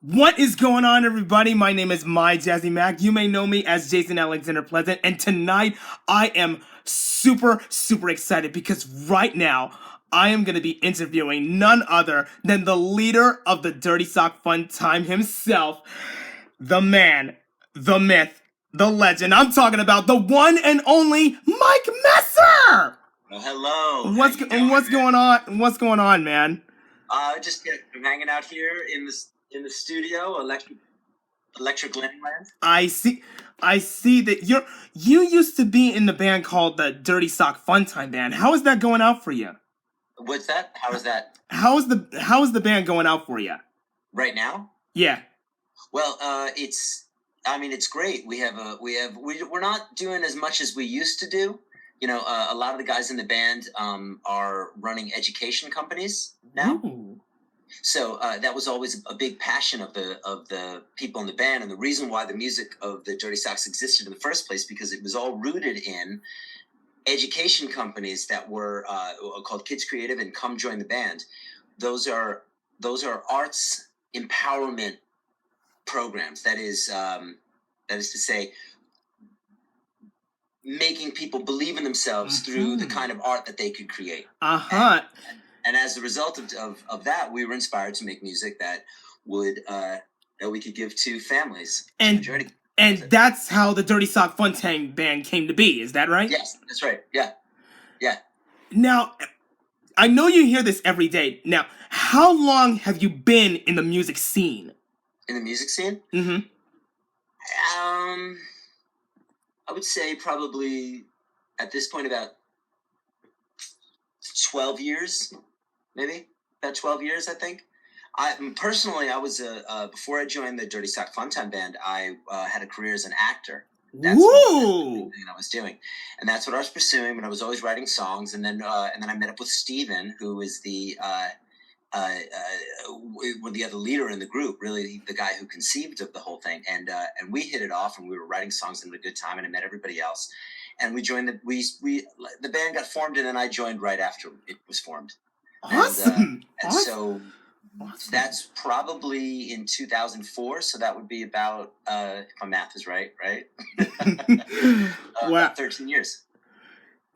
What is going on, everybody? My name is MyJazzyMac. You may know me as Jason Alexander Pleasant, and tonight I am super excited because right now I am going to be interviewing none other than the leader of the Dirty Sock Fun Time himself, the man, the myth, the legend. I'm talking about the one and only Mike Messer. Well, hello. What's going on? What's going on, man? I'm hanging out here in the studio, Electric Landland. I see that you used to be in the band called the Dirty Sock Fun Time Band. How is that going out for you? What's that? How is that? How is the band going out for you? Right now? Yeah. Well, it's great. We're not doing as much as we used to do. A lot of the guys in the band are running education companies now. Ooh. So that was always a big passion of the people in the band, and the reason why the music of the Dirty Socks existed in the first place, because it was all rooted in education companies that were called Kids Creative and Come Join the Band. Those are arts empowerment programs. That is to say, making people believe in themselves through the kind of art that they could create. And as a result of that, we were inspired to make music that we could give to families. And that's how the Dirty Sock Fun Time Band came to be. Is that right? Yes, that's right. Yeah. Now, I know you hear this every day. Now, how long have you been in the music scene? In the music scene? Mm-hmm. I would say probably at this point about 12 years, maybe about 12 years, I think. Personally, I was before I joined the Dirty Sock Fun Time Band, I had a career as an actor. That's what I was doing, and that's what I was pursuing. But I was always writing songs, and then I met up with Steven, who is the other leader in the group, really the guy who conceived of the whole thing, and we hit it off, and we were writing songs and had a good time, and I met everybody else, and we joined the band got formed, and then I joined right after it was formed. Awesome. So that's probably in 2004, so that would be about, if my math is right? Wow. About 13 years.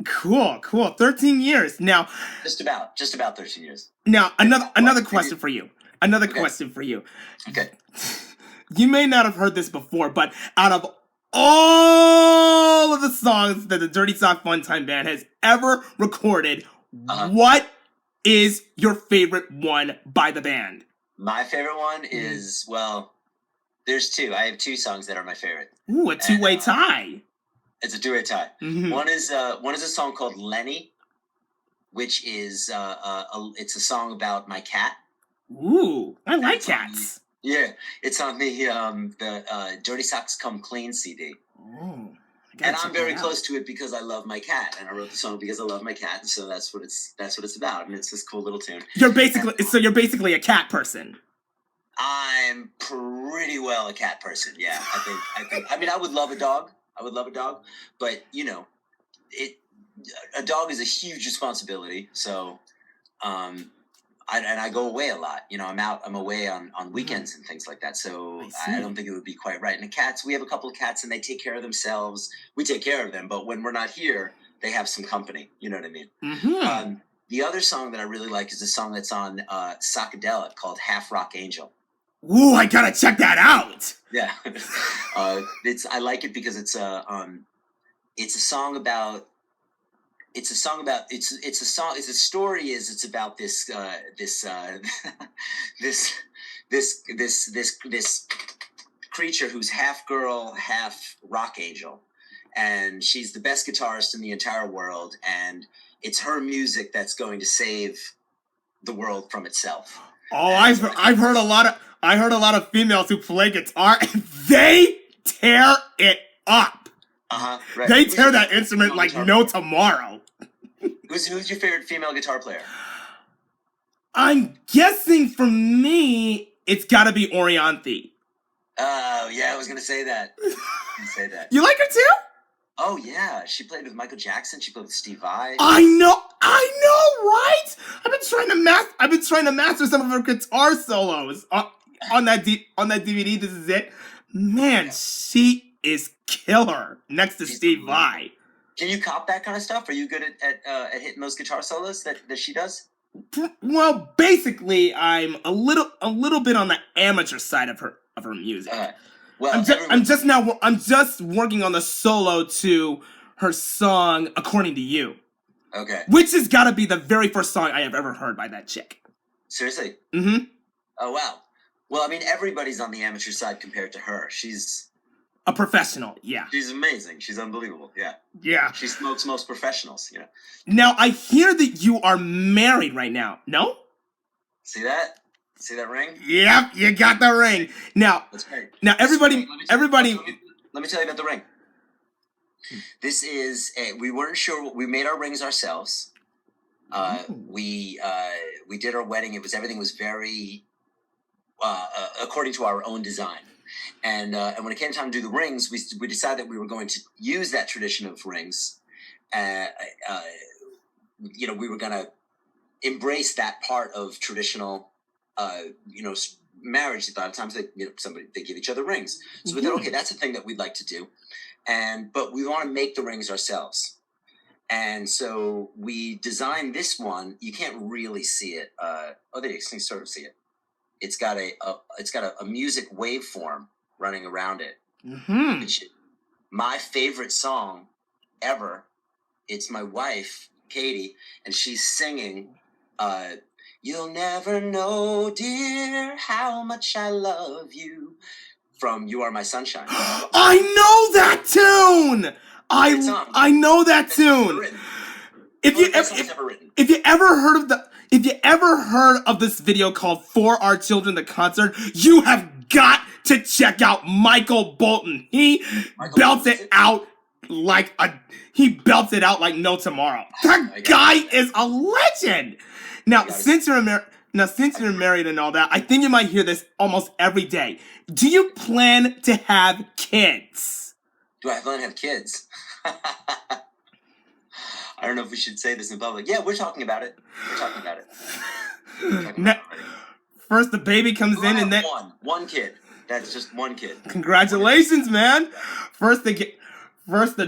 Cool. 13 years. Now, just about 13 years. Now, another question for you. Question for you. Okay. You may not have heard this before, but out of all of the songs that the Dirty Sock Fun Time Band has ever recorded, what is your favorite one by the band? My favorite one is, well, there's two. I have two songs that are my favorite. Ooh, a two-way tie. It's a two-way tie. Mm-hmm. One is a song called Lenny, which is it's a song about my cat. Ooh, I like cats. It's on the Dirty Socks Come Clean CD. Oh. And I'm very close to it because I love my cat, and I wrote the song because I love my cat, and so that's what it's about. And it's this cool little tune. You're basically a cat person. I'm pretty well a cat person. Yeah, I think. I mean, I would love a dog. But a dog is a huge responsibility. So, I go away a lot. I'm away on weekends and things like that. So I don't think it would be quite right. And the cats, we have a couple of cats, and they take care of themselves. We take care of them, but when we're not here, they have some company. You know what I mean? Mm-hmm. The other song that I really like is a song that's on Psychedelic called Half Rock Angel. Ooh, I gotta check that out. Yeah, I like it because it's a about this creature who's half girl, half rock angel, and she's the best guitarist in the entire world, and it's her music that's going to save the world from itself. Oh, I've heard a lot of females who play guitar, and they tear it up. Right. They tear that instrument like no tomorrow. Who's your favorite female guitar player? I'm guessing for me, it's gotta be Orianthi. Oh, yeah, I was gonna say that. You like her too? Oh, yeah. She played with Michael Jackson. She played with Steve Vai. I know, right? I've been trying to master some of her guitar solos. on that DVD. This is it. Man, she is killer next to She's Steve unbelievable. Vai. Can you cop that kind of stuff? Are you good at hitting those guitar solos that she does? Well, basically, I'm a little bit on the amateur side of her music. Well, I'm just working on the solo to her song "According to You." Okay. Which has got to be the very first song I have ever heard by that chick. Seriously? Mm-hmm. Oh, wow. Well, I mean, everybody's on the amateur side compared to her. She's a professional, yeah. She's amazing. She's unbelievable, yeah. Yeah. She smokes most professionals, you know. Now, I hear that you are married right now, no? See that? See that ring? Yep, you got the ring. Now, that's great. Now, everybody. Let me tell you about the ring. This is we weren't sure. We made our rings ourselves. We did our wedding. Everything was very according to our own design. And when it came time to do the rings, we decided that we were going to use that tradition of rings. We were going to embrace that part of traditional, marriage. A lot of times they give each other rings. So we thought, okay, that's a thing that we'd like to do. But we want to make the rings ourselves. And so we designed this one. You can't really see it. There you can sort of see it. It's got a music waveform running around it. Mm-hmm. Which, my favorite song ever. It's my wife, Katie, and she's singing. You'll never know, dear, how much I love you. From "You Are My Sunshine." I know that tune. I know that tune. If you ever heard of this video called "For Our Children," the concert, you have got to check out Michael Bolton. He belts it out like no tomorrow. That guy is a legend. Now, since you're married and all that, I think you might hear this almost every day. Do you plan to have kids? Do I plan to have kids? I don't know if we should say this in public. Yeah, we're talking about it. First, the baby comes in, and then one kid. That's just one kid. Congratulations, man! First, the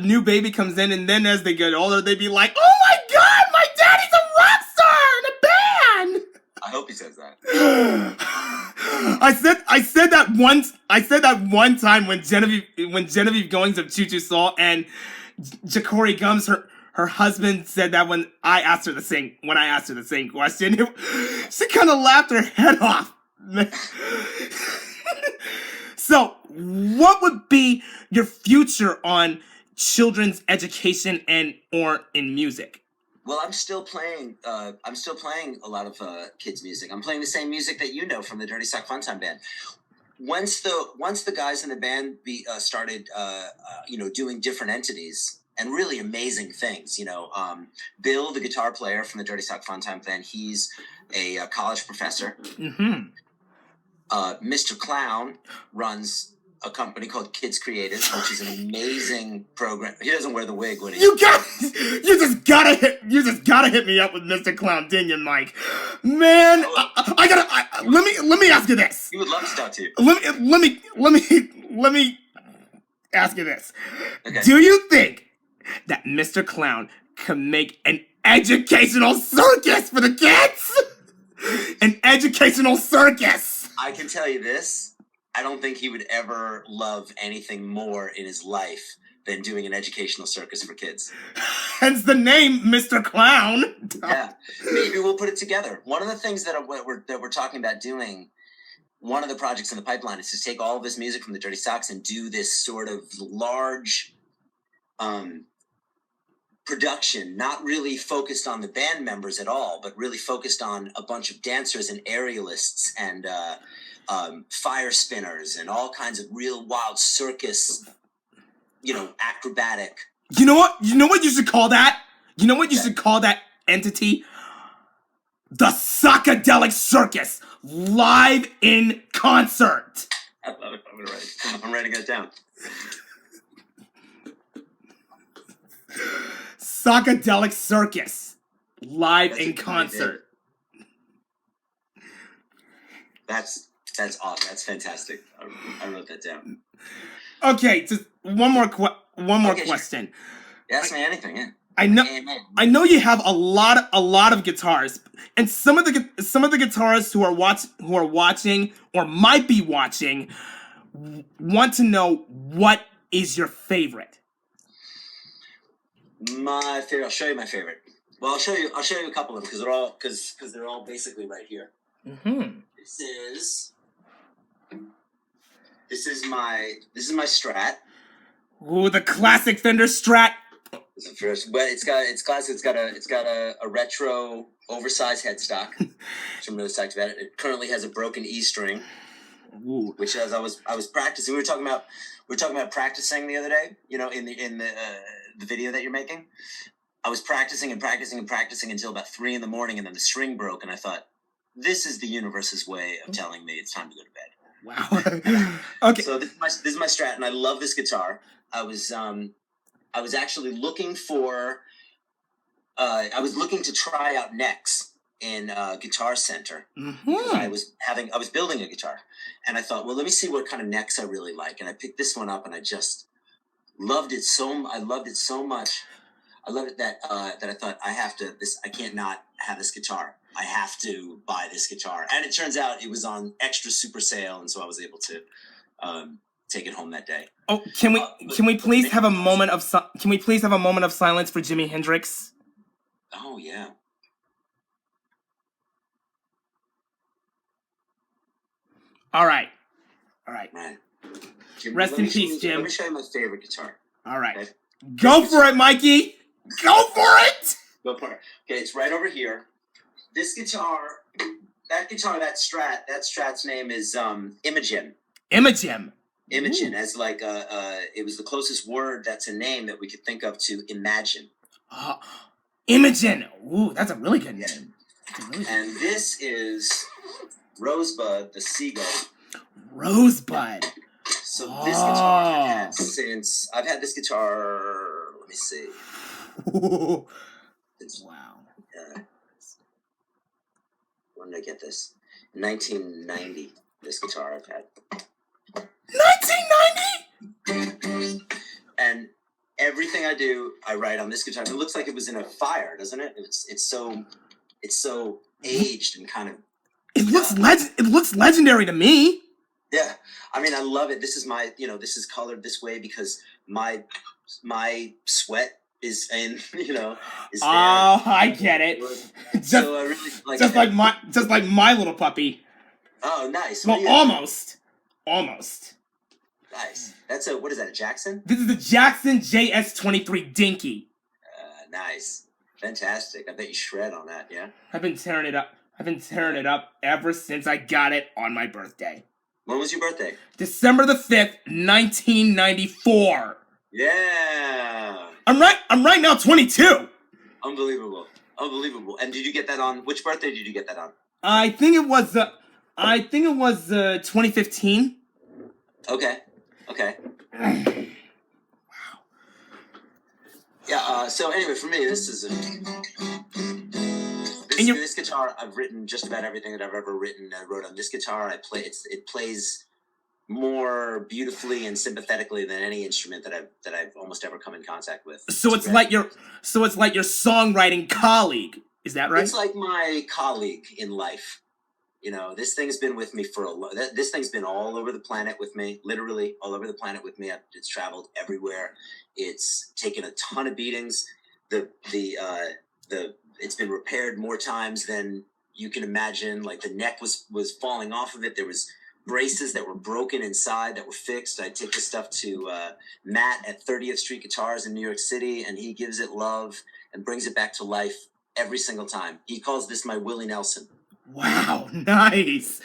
new baby comes in, and then as they get older, they be like, "Oh my God, my daddy's a rock star in a band!" I hope he says that. I said that one time when Genevieve Goings of Choo Choo Soul and Ja'Cory Gums, her husband, said that when I asked her the same question, she kind of laughed her head off. So, what would be your future on children's education or in music? Well, I'm still playing a lot of kids' music. I'm playing the same music that you know from the Dirty Sock Funtime Band. Once the guys in the band started doing different entities and really amazing things, Bill, the guitar player from the Dirty Sock Funtime Band, he's a college professor. Mm-hmm. Mr. Clown runs a company called Kids Creative, which is an amazing program. He doesn't wear the wig when he. You just gotta hit me up with Mr. Clown, didn't you, Mike? Man, let me ask you this. He would love to talk to you. Let me ask you this. Okay. Do you think that Mr. Clown can make an educational circus for the kids? An educational circus. I can tell you this. I don't think he would ever love anything more in his life than doing an educational circus for kids. Hence the name, Mr. Clown. Yeah, maybe we'll put it together. One of the things that we're talking about doing, one of the projects in the pipeline, is to take all of this music from the Dirty Socks and do this sort of large production, not really focused on the band members at all, but really focused on a bunch of dancers and aerialists and fire spinners and all kinds of real wild circus, acrobatic. You know what you should call that? You know what you should call that entity? The Psychedelic Circus, live in concert. I love it. I'm writing it down. Psychedelic Circus, live in concert. That's That's awesome. That's fantastic. I wrote that down. Okay, just one more question. Sure. Ask me anything. Yeah. I know you have a lot of guitars, and some of the guitarists who are watching or might be watching want to know what is your favorite. My favorite. I'll show you my favorite. Well, I'll show you a couple of them because they're all basically right here. Mm-hmm. This is my Strat. Ooh, the classic Fender Strat. It's the first, but it's classic. It's got a retro oversized headstock, which I'm really psyched about. It currently has a broken E string. Ooh. Which as I was practicing, we were talking about practicing the other day. You know, in the video that you're making, I was practicing until about 3 a.m, and then the string broke, and I thought, this is the universe's way of telling me it's time to go to bed. Wow. Okay. So this is my Strat, and I love this guitar. I was actually looking for. I was looking to try out necks in Guitar Center. Mm-hmm. I was building a guitar, and I thought, well, let me see what kind of necks I really like, and I picked this one up, and I just loved it so. I loved it so much. I loved it that I thought I can't not have this guitar. I have to buy this guitar, and it turns out it was on extra super sale, and so I was able to take it home that day. Oh, can we please have a moment of silence for Jimi Hendrix? Oh yeah. All right. Jim, rest in peace, Jim. Let me show you my favorite guitar. All right. Okay? Go for it, Mikey. Go for it. Go for it. Okay, it's right over here. This guitar, that Strat's name is Imogen. Imogen. Imogen, as like it was the closest word that's a name that we could think of to imagine. Imogen. Ooh, that's a really good name. And this is Rosebud, the seagull. Rosebud. So this guitar I've had this guitar. Let me see. Wow. When did I get this? 1990. This guitar I've had. 1990. And everything I do, I write on this guitar. It looks like it was in a fire, doesn't it? It's so aged and kind of. It looks legendary to me. Yeah, I mean, I love it. This is this is colored this way because my sweat is in, is there. Oh, I get it. So I really like just like my little puppy. Oh, nice. Well, almost. Nice. That's what is that? A Jackson? This is the Jackson JS23 Dinky. Nice. Fantastic. I bet you shred on that. Yeah. I've been tearing it up ever since I got it on my birthday. When was your birthday? December the 5th, 1994. Yeah. I'm right now 22. Unbelievable. And did you get that on which birthday did you get that on? I think it was 2015. Okay. Wow. Yeah, so anyway, for me this is this guitar, I've written just about everything that I've ever written. I wrote on this guitar. It plays more beautifully and sympathetically than any instrument that I've almost ever come in contact with. So it's like your songwriting colleague. Is that right? It's like my colleague in life. This thing's been with me this thing's been all over the planet with me, literally all over the planet with me. It's traveled everywhere. It's taken a ton of beatings. It's been repaired more times than you can imagine. Like the neck was falling off of it. There was braces that were broken inside that were fixed. I take this stuff to Matt at 30th Street Guitars in New York City, and he gives it love and brings it back to life every single time. He calls this my Willie Nelson. Wow, nice.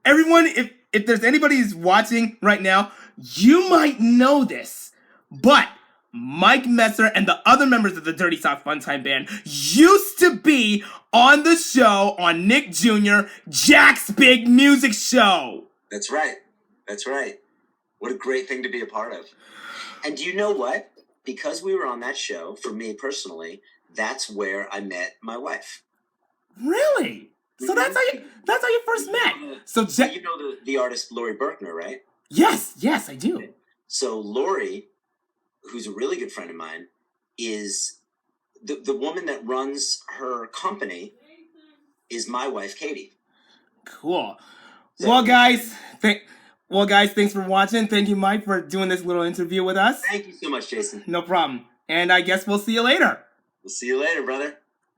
Everyone, if there's anybody who's watching right now, you might know this, but Mike Messer and the other members of the Dirty Sock Funtime Band used to be on the show on Nick Jr., Jack's Big Music Show. That's right. What a great thing to be a part of. And do you know what? Because we were on that show, for me personally, that's where I met my wife. Really? So that's how you first met. So you know the artist Lori Berkner, right? Yes, I do. So Lori, who's a really good friend of mine, is the woman that runs her company is my wife, Katie. Cool. So, well, guys, thanks for watching. Thank you, Mike, for doing this little interview with us. Thank you so much, Jason. No problem. And I guess we'll see you later. We'll see you later, brother.